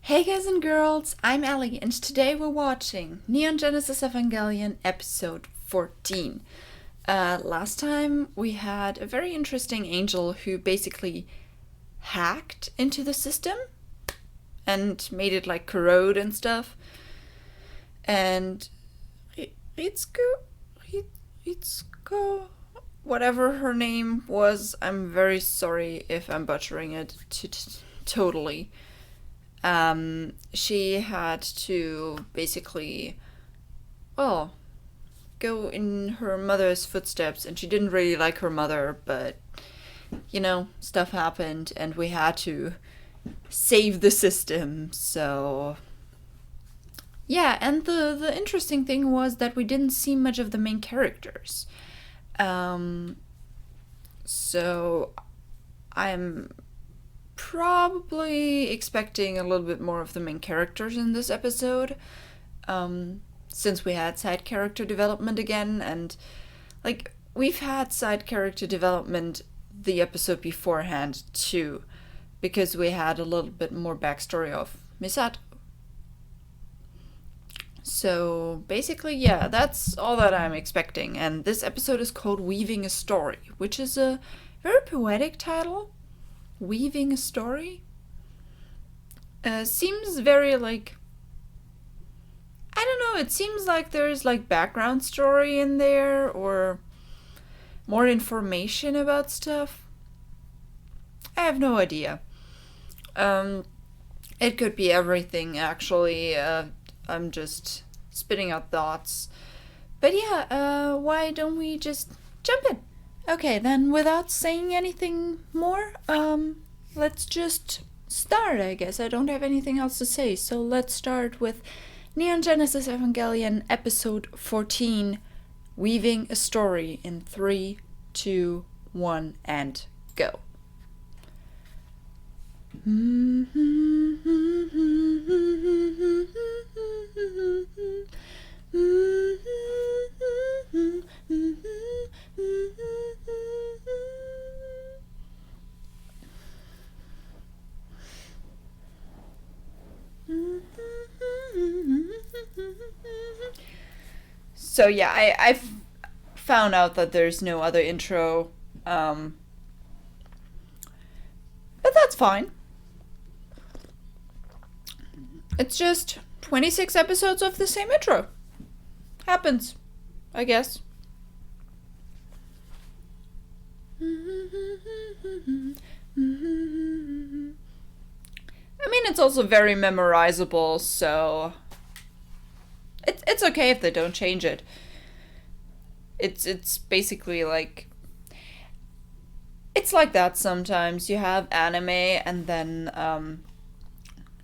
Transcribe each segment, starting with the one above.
Hey guys and girls, I'm Allie, and today we're watching Neon Genesis Evangelion episode 14. Last time we had a very interesting angel who basically hacked into the system and made it like corrode and stuff. And Ritsuko, whatever her name was, I'm very sorry if I'm butchering it totally. She had to basically, well, go in her mother's footsteps, and she didn't really like her mother, but, stuff happened, and we had to save the system, so... Yeah, and the interesting thing was that we didn't see much of the main characters. So I'm probably expecting a little bit more of the main characters in this episode, since we had side character development again, and we've had side character development the episode beforehand too, because we had a little bit more backstory of Misato. So basically, yeah, that's all that I'm expecting, and this episode is called Weaving a Story, which is a very poetic title. Weaving a story seems very I don't know, it seems like there's background story in there or more information about stuff. I have no idea. It could be everything, actually. I'm just spitting out thoughts, but yeah, why don't we just jump in? Okay, then without saying anything more, let's just start, I guess. I don't have anything else to say, so let's start with Neon Genesis Evangelion episode 14, Weaving a Story, in 3, 2, 1, and go. So yeah, I've found out that there's no other intro, but that's fine. It's just 26 episodes of the same intro. Happens, I guess. I mean, it's also very memorizable, so it's okay if they don't change it. It's basically it's like that sometimes. You have anime, and then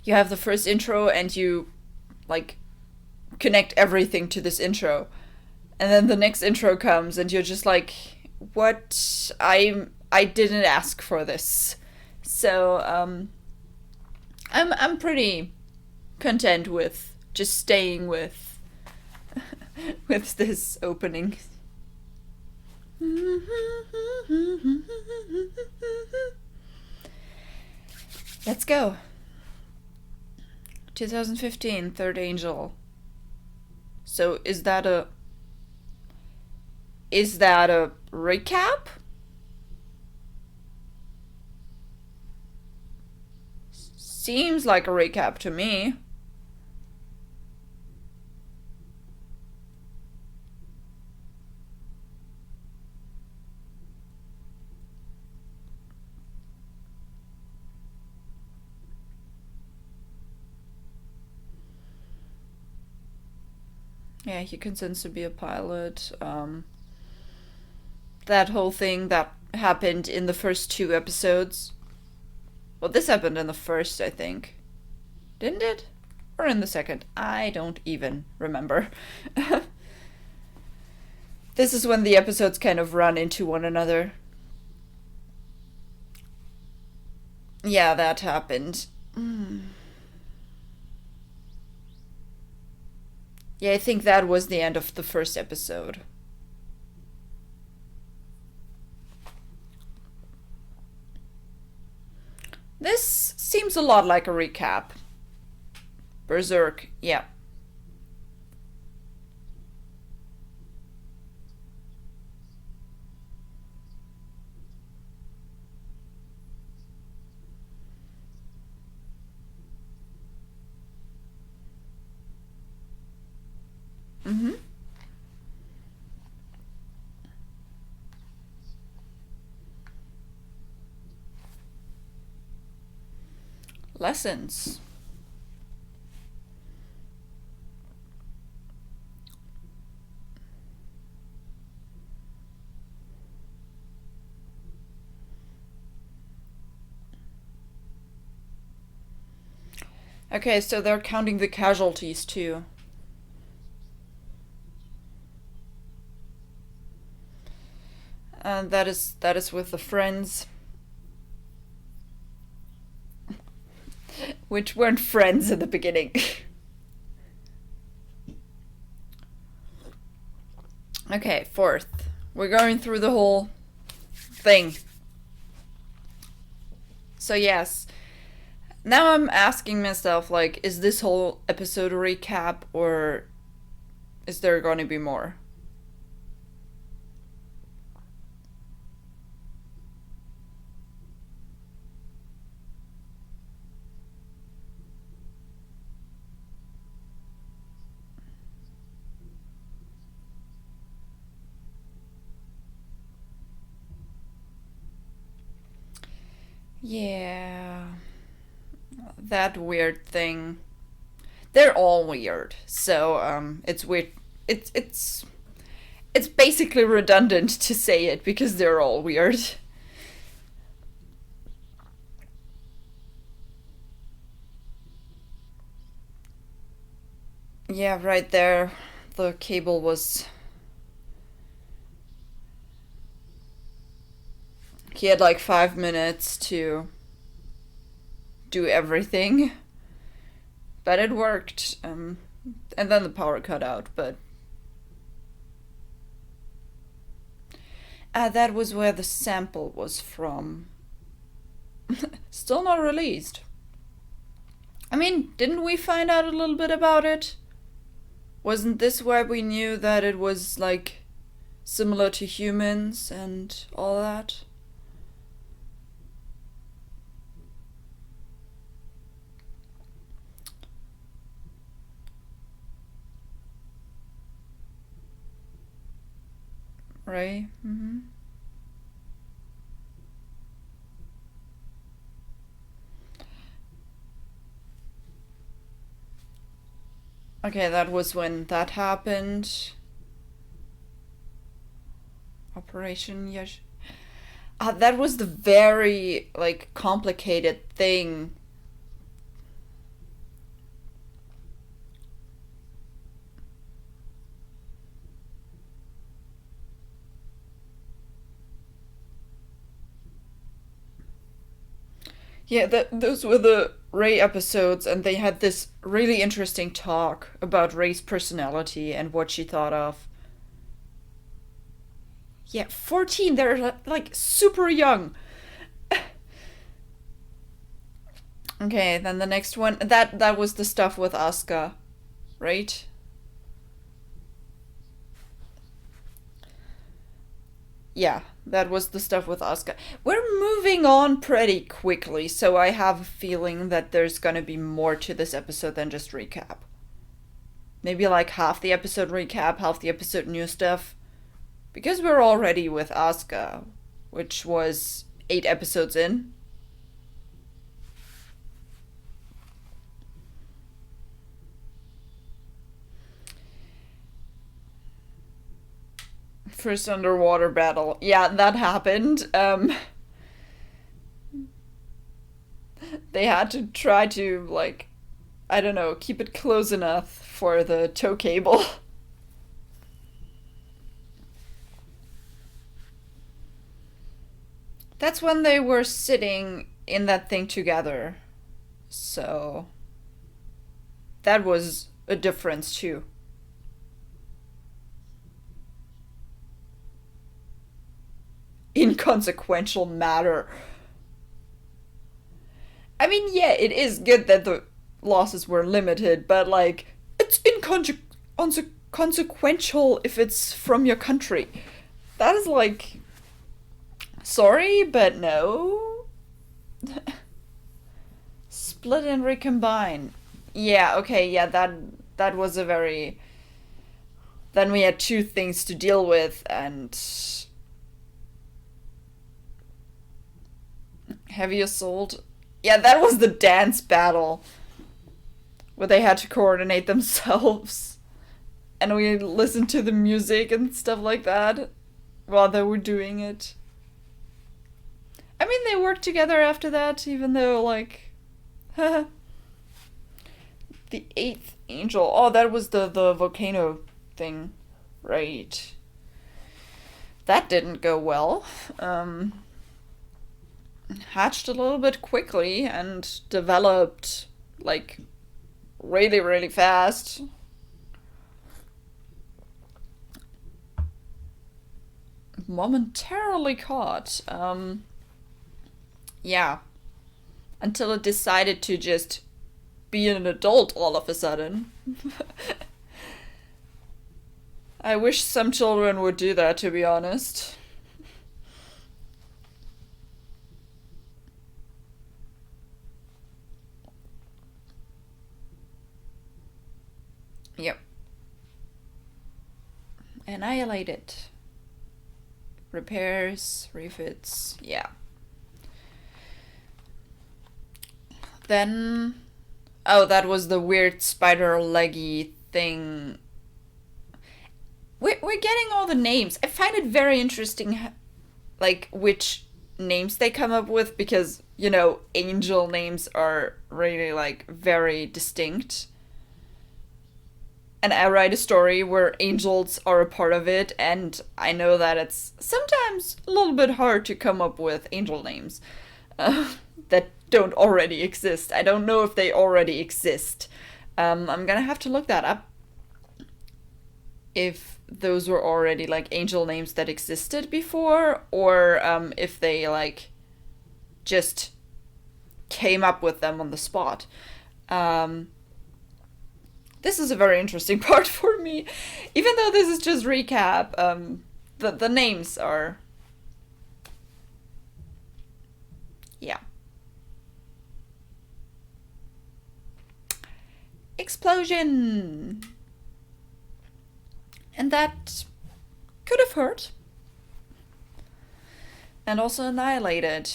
you have the first intro, and you connect everything to this intro, and then the next intro comes, and you're just like, what? I didn't ask for this. So I'm pretty content with just staying with with this opening. Let's go. 2015, Third Angel. So is that a recap? Seems like a recap to me. Yeah, he consents to be a pilot. That whole thing that happened in the first 2 episodes. Well, this happened in the first, I think. Didn't it? Or in the second? I don't even remember. This is when the episodes kind of run into one another. Yeah, that happened. Yeah, I think that was the end of the first episode. This seems a lot like a recap. Berserk, yeah. Mm-hmm. Lessons. Okay, so they're counting the casualties too. And that is with the friends, which weren't friends in the beginning. Okay, fourth. We're going through the whole thing. So yes. Now I'm asking myself, like, is this whole episode a recap or is there going to be more? Yeah. That weird thing. They're all weird. So it's weird. It's basically redundant to say it because they're all weird. Yeah, right there. The cable was. He had like 5 minutes to do everything, but it worked. And then the power cut out. But that was where the sample was from. Still not released. I mean, didn't we find out a little bit about it? Wasn't this where we knew that it was like similar to humans and all that? Right? Mm-hmm. Okay, that was when that happened. Operation Yes. That was the very like complicated thing. Yeah, those were the Ray episodes, and they had this really interesting talk about Ray's personality and what she thought of. Yeah, 14, they're like super young. Okay, then the next one, that was the stuff with Asuka, right? Yeah, that was the stuff with Asuka. We're moving on pretty quickly, so I have a feeling that there's gonna be more to this episode than just recap. Maybe like half the episode recap, half the episode new stuff. Because we're already with Asuka, which was 8 episodes in. First underwater battle. Yeah, that happened. They had to try to, like, I don't know, keep it close enough for the tow cable. That's when they were sitting in that thing together. So that was a difference too. Inconsequential matter. I mean, yeah, it is good that the losses were limited, but like it's inconsequential if it's from your country. That is like, sorry, but no. Split and recombine. Yeah, okay, yeah, that was a very. Then we had two things to deal with, and heavy assault. Yeah, that was the dance battle where they had to coordinate themselves. And we listened to the music and stuff like that while they were doing it. I mean, they worked together after that, even though, like. The eighth angel. Oh, that was the volcano thing. Right. That didn't go well. Hatched a little bit quickly and developed, like, really, really fast. Momentarily caught. Yeah. Until it decided to just be an adult all of a sudden. I wish some children would do that, to be honest. Yep. Annihilated. Repairs, refits, yeah. Then. Oh, that was the weird spider leggy thing. We're getting all the names. I find it very interesting, like, which names they come up with, because, angel names are really, like, very distinct. And I write a story where angels are a part of it, and I know that it's sometimes a little bit hard to come up with angel names that don't already exist. I don't know if they already exist. I'm gonna have to look that up. If those were already, like, angel names that existed before, or if they, like, just came up with them on the spot. This is a very interesting part for me. Even though this is just recap, the names are. Yeah. Explosion! And that could have hurt. And also annihilated.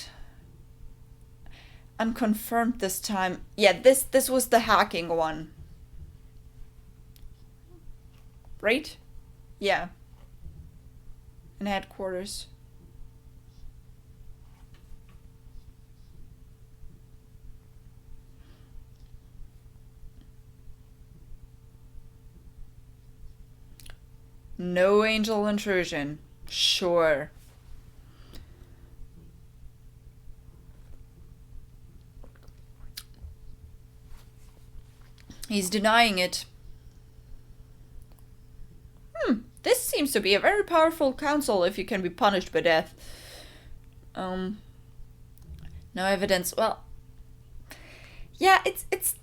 Unconfirmed this time. Yeah, this was the hacking one. Right? Yeah. In headquarters. No angel intrusion. Sure. He's denying it. This seems to be a very powerful council if you can be punished by death. No evidence. Well, yeah, it's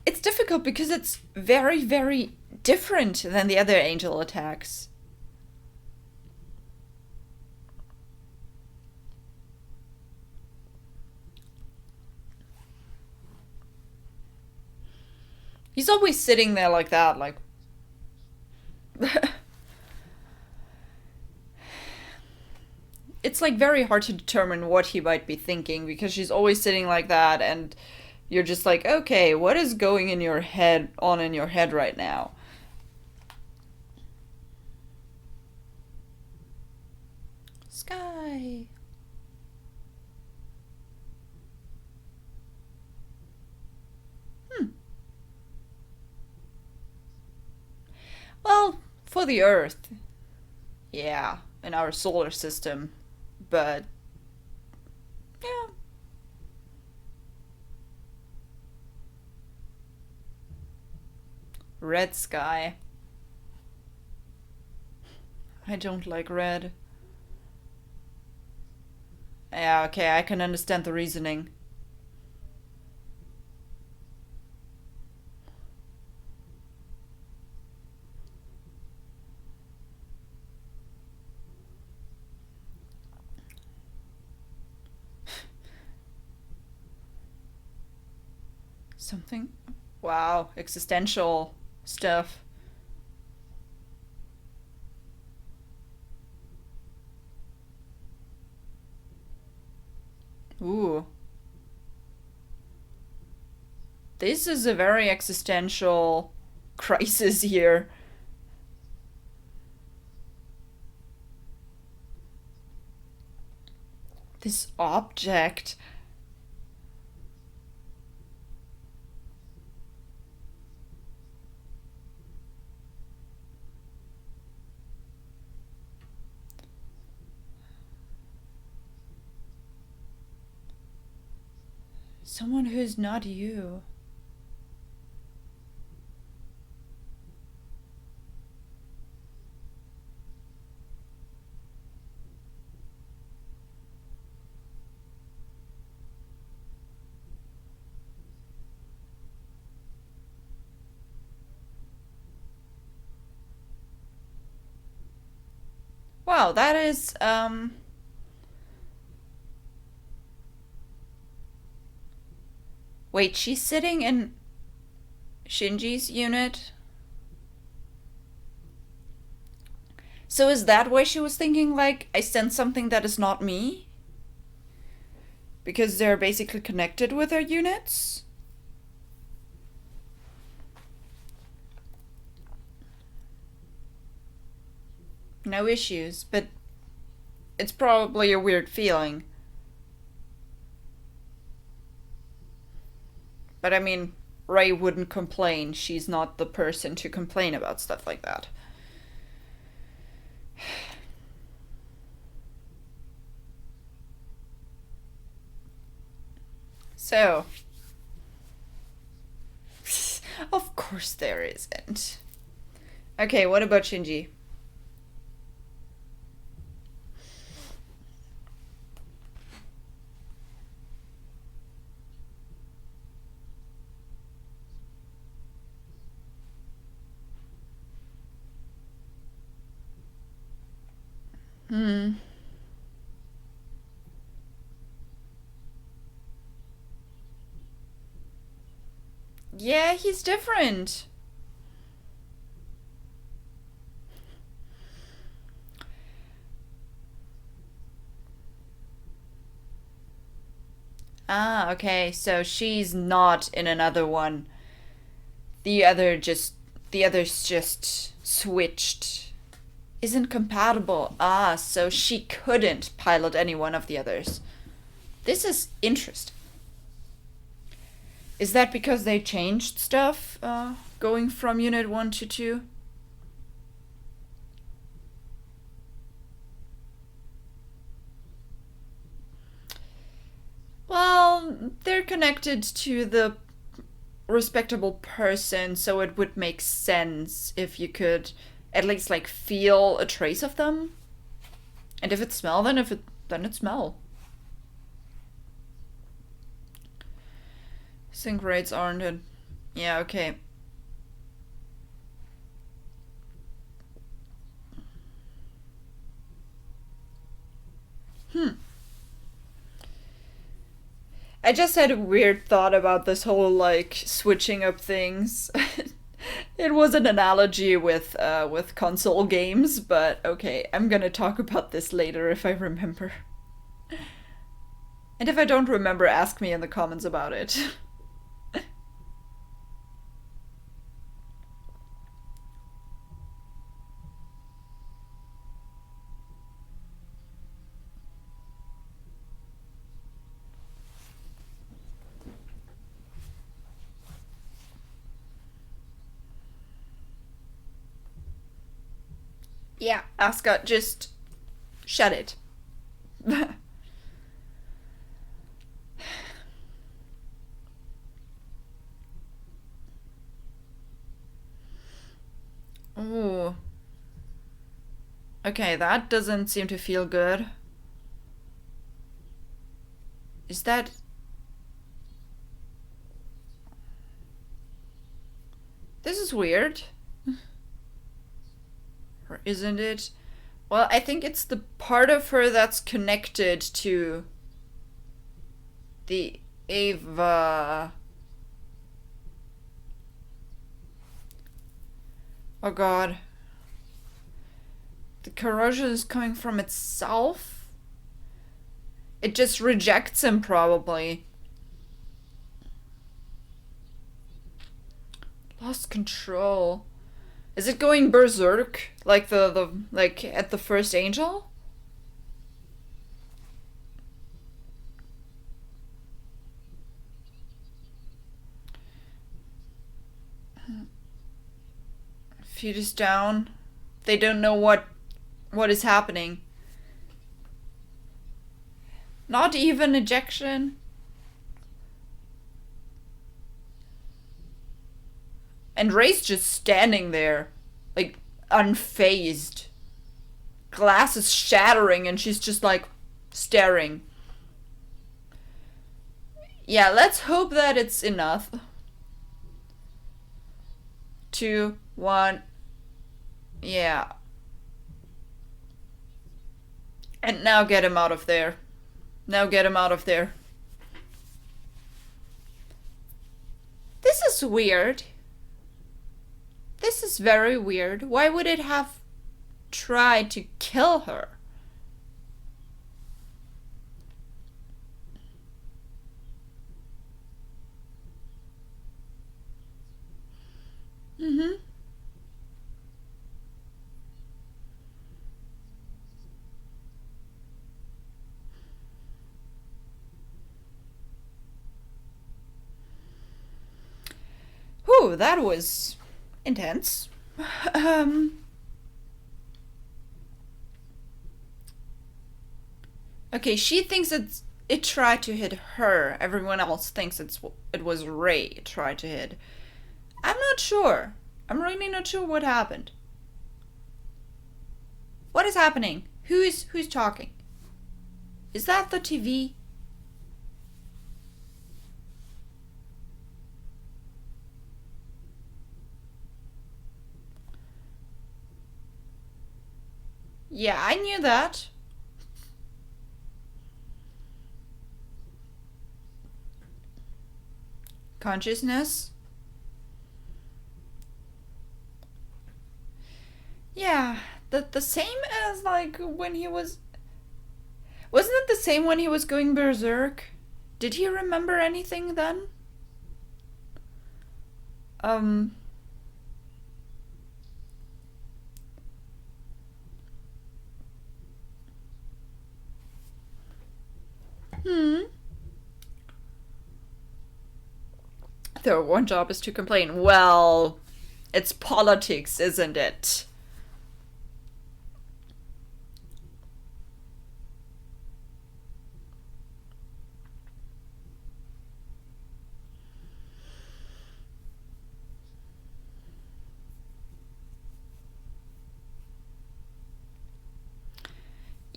difficult because it's very, very different than the other angel attacks. He's always sitting there like that, like. It's, like, very hard to determine what he might be thinking, because she's always sitting like that, and you're just like, okay, what is going in your head right now? Sky. Well, for the Earth. Yeah, in our solar system. But, yeah. Red sky. I don't like red. Yeah, okay, I can understand the reasoning. Something? Wow, existential stuff. Ooh. This is a very existential crisis here. This object. Someone who's not you. Wow, that is, Wait, she's sitting in Shinji's unit? So is that why she was thinking, like, I sent something that is not me? Because they're basically connected with their units? No issues, but it's probably a weird feeling. But I mean, Ray wouldn't complain. She's not the person to complain about stuff like that. So, of course there isn't. Okay, what about Shinji? Hmm. Yeah, he's different. Ah, okay, so she's not in another one. The other just. The others just switched. Isn't compatible. Ah, so she couldn't pilot any one of the others. This is interesting. Is that because they changed stuff, going from Unit 1 to 2? Well, they're connected to the respectable person, so it would make sense if you could at least like feel a trace of them. And if it smell, then it smell. Sync rates aren't it? Yeah, okay. I just had a weird thought about this whole like switching up things. It was an analogy with console games, but okay, I'm gonna talk about this later if I remember. And if I don't remember, ask me in the comments about it. Yeah, Asuka, just shut it. Ooh. Okay, that doesn't seem to feel good. Is that... This is weird. Or isn't it? Well, I think it's the part of her that's connected to the Ava Oh god. The corrosion is coming from itself? It just rejects him, probably. Lost control. Is it going berserk? Like like at the first angel? Feet is down. They don't know what is happening. Not even ejection. And Ray's just standing there, like, unfazed. Glass is shattering and she's just like staring. Yeah, let's hope that it's enough. 2, 1. Yeah. And now get him out of there. Now get him out of there. This is weird. This is very weird. Why would it have tried to kill her? Mm-hmm. Whew, that was intense. Okay, she thinks it tried to hit her. Everyone else thinks it was Ray it tried to hit. I'm not sure. I'm really not sure what happened. What is happening? Who's talking? Is that the TV? Yeah, I knew that. Consciousness. Yeah, the same as like when he was. Wasn't it the same when he was going berserk? Did he remember anything then? Um. Hmm. Their one job is to complain. Well, it's politics, isn't it?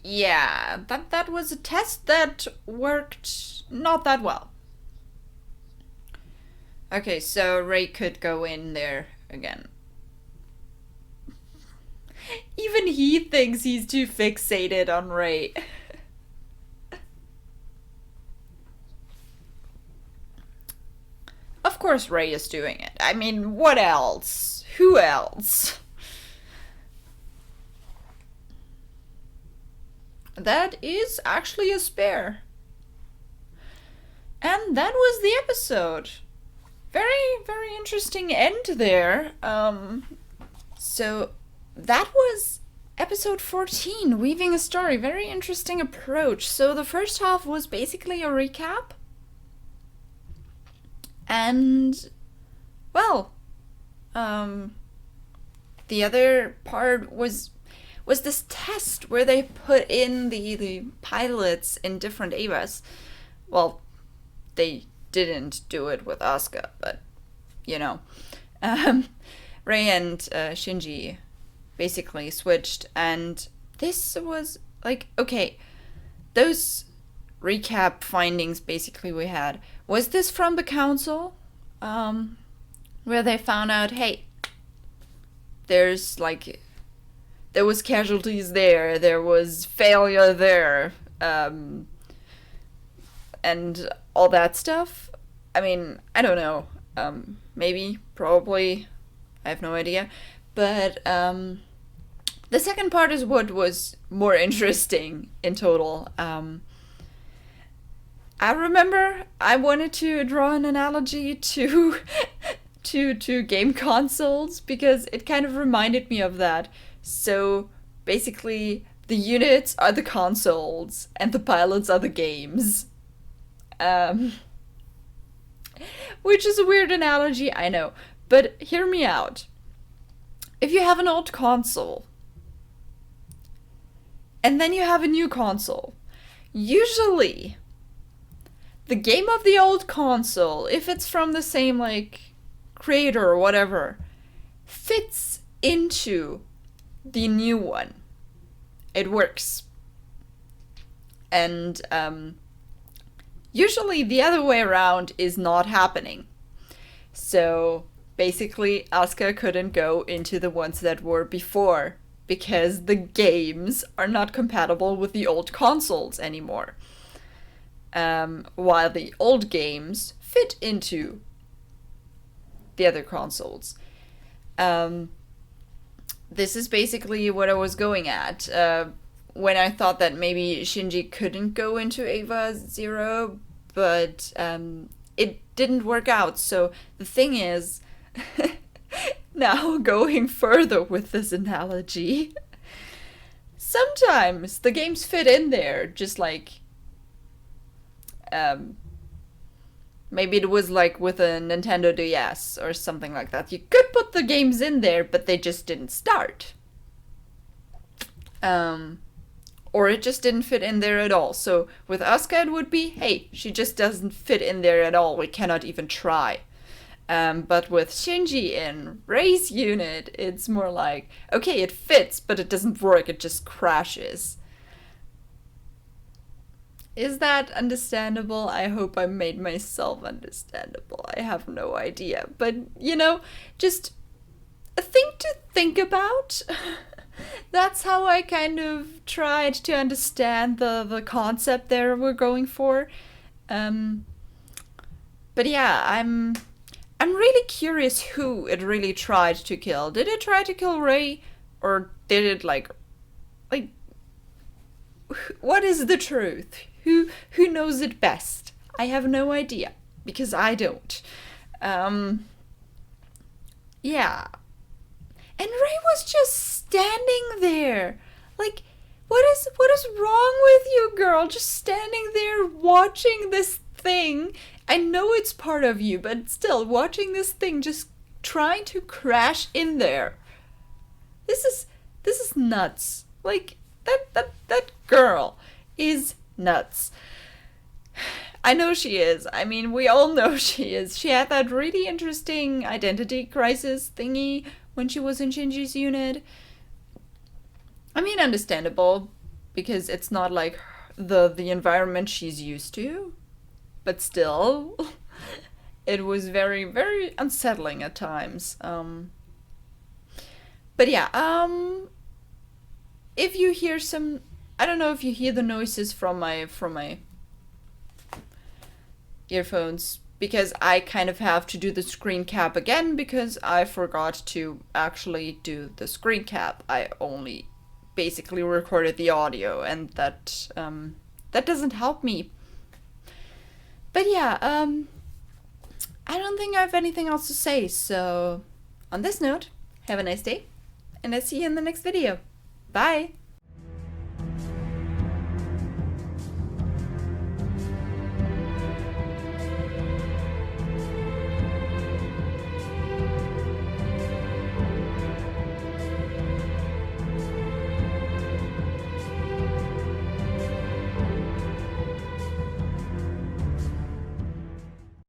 Yeah, that was a test that worked not that well. Okay, so Ray could go in there again. Even he thinks he's too fixated on Ray. Of course Ray is doing it. I mean, what else? Who else? That is actually a spare. And that was the episode. Very, very interesting end there. So that was episode 14, Weaving a Story. Very interesting approach. So the first half was basically a recap. And, well, the other part was this test where they put in the pilots in different eras. Well, they didn't do it with Asuka, but, you know. Rei and Shinji basically switched, and this was, like, okay, those recap findings basically we had. Was this from the council? Where they found out, hey, there's, like, there was casualties there was failure there, and all that stuff? I mean, I don't know. Maybe, probably, I have no idea. But the second part is what was more interesting in total. I remember I wanted to draw an analogy to to game consoles because it kind of reminded me of that. So basically, the units are the consoles and the pilots are the games. Um, which is a weird analogy, I know. But hear me out. If you have an old console and then you have a new console, usually the game of the old console, if it's from the same like creator or whatever, fits into the new one. It works. And usually the other way around is not happening. So basically, Asuka couldn't go into the ones that were before because the games are not compatible with the old consoles anymore. While the old games fit into the other consoles. This is basically what I was going at when I thought that maybe Shinji couldn't go into Eva Zero, but it didn't work out. So the thing is, now going further with this analogy, sometimes the games fit in there, just like maybe it was like with a Nintendo DS or something like that. You could put the games in there, but they just didn't start. Or it just didn't fit in there at all. So with Asuka it would be, hey, she just doesn't fit in there at all. We cannot even try. But with Shinji in Rei's unit, it's more like, okay, it fits, but it doesn't work. It just crashes. Is that understandable? I hope I made myself understandable. I have no idea. But, just a thing to think about. That's how I kind of tried to understand the concept there we're going for. But yeah, I'm really curious who it really tried to kill. Did it try to kill Rei? Or did it like what is the truth? Who knows it best? I have no idea, because I don't. Yeah. And Rei was just standing there. Like, what is wrong with you, girl? Just standing there watching this thing. I know it's part of you, but still, watching this thing just trying to crash in there. This is nuts. Like, that girl is nuts. I know she is. I mean, we all know she is. She had that really interesting identity crisis thingy when she was in Shinji's unit. I mean, understandable, because it's not like the environment she's used to. But still, it was very, very unsettling at times. But yeah, if you hear some, I don't know if you hear the noises from my earphones, because I kind of have to do the screen cap again because I forgot to actually do the screen cap. I only basically recorded the audio, and that doesn't help me. But yeah, I don't think I have anything else to say, so on this note, have a nice day, and I'll see you in the next video. Bye!